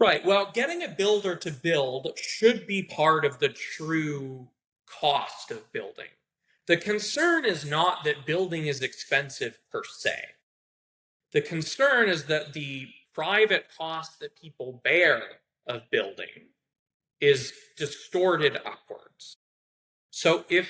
Right. Well, getting a builder to build should be part of the true cost of building. The concern is not that building is expensive per se. The concern is that the private cost that people bear of building is distorted upwards. So if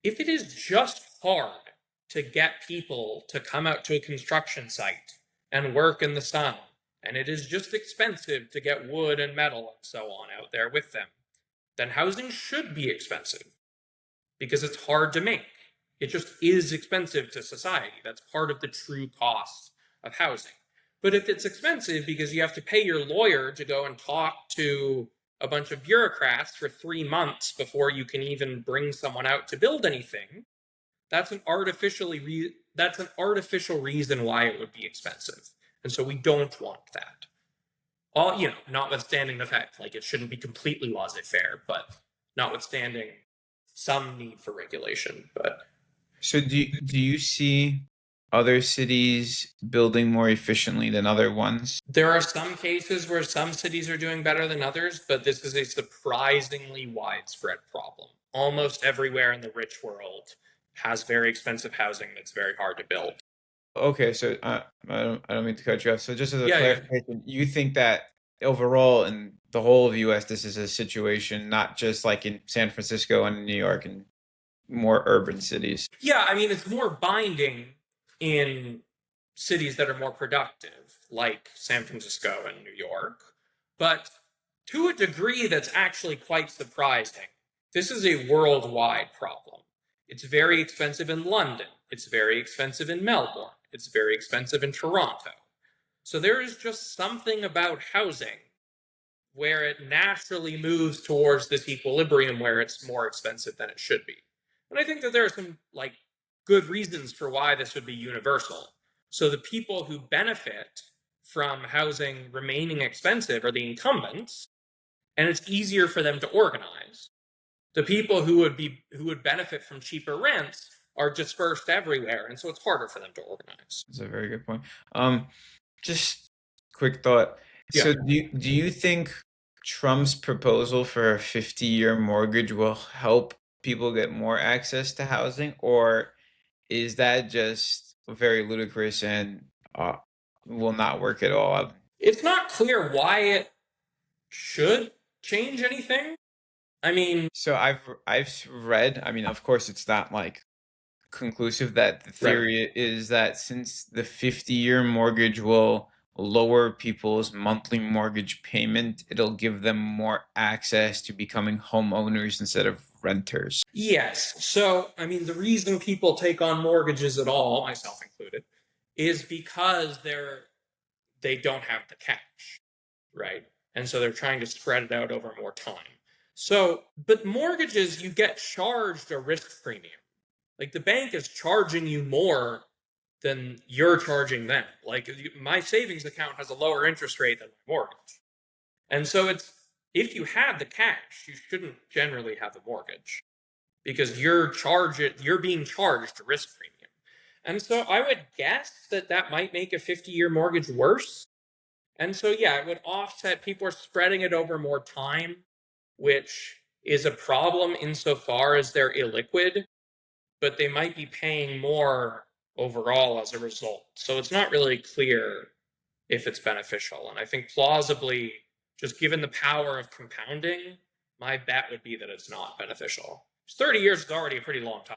it is just hard to get people to come out to a construction site and work in the sun, and it is just expensive to get wood and metal and so on out there with them, then housing should be expensive because it's hard to make. It just is expensive to society. That's part of the true cost of housing. But if it's expensive because you have to pay your lawyer to go and talk to a bunch of bureaucrats for 3 months before you can even bring someone out to build anything, that's an that's an artificial reason why it would be expensive. And so we don't want that. All, notwithstanding the fact like it shouldn't be completely laissez-faire, but notwithstanding some need for regulation. But So do you see other cities building more efficiently than other ones? there are some cases where some cities are doing better than others, but this is a surprisingly widespread problem. Almost everywhere in the rich world has very expensive housing that's very hard to build. Okay, so I don't mean to cut you off. So just as a Yeah, yeah. clarification, you think that overall in the whole of the US, this is a situation not just like in San Francisco and New York and more urban cities. Yeah, I mean, it's more binding in cities that are more productive, like San Francisco and New York. But to a degree that's actually quite surprising, this is a worldwide problem. It's very expensive in London. It's very expensive in Melbourne. It's very expensive in Toronto. So there is just something about housing where it naturally moves towards this equilibrium where it's more expensive than it should be. And I think that there are some good reasons for why this would be universal. So the people who benefit from housing remaining expensive are the incumbents, and it's easier for them to organize. The people who would benefit from cheaper rents are dispersed everywhere, and so it's harder for them to organize. That's a very good point. Um, just quick thought. Yeah. So do you think Trump's proposal for a 50-year mortgage will help people get more access to housing, or is that just very ludicrous and uh, will not work at all? It's not clear why it should change anything. I mean, So I've read, I mean, of course it's not like conclusive that the right. theory is that since the 50-year mortgage will lower people's monthly mortgage payment, it'll give them more access to becoming homeowners instead of renters. Yes. So, I mean, the reason people take on mortgages at all, myself included, is because they don't have the cash, right? And so they're trying to spread it out over more time. So, but mortgages, you get charged a risk premium. Like the bank is charging you more than you're charging them. Like my savings account has a lower interest rate than my mortgage. And so it's if you had the cash, you shouldn't generally have a mortgage because you're being charged a risk premium. And so I would guess that that might make a 50-year mortgage worse. And so yeah, it would offset people are spreading it over more time, which is a problem insofar as they're illiquid, but they might be paying more overall as a result. So it's not really clear if it's beneficial. And I think plausibly, just given the power of compounding, my bet would be that it's not beneficial. 30 years is already a pretty long time.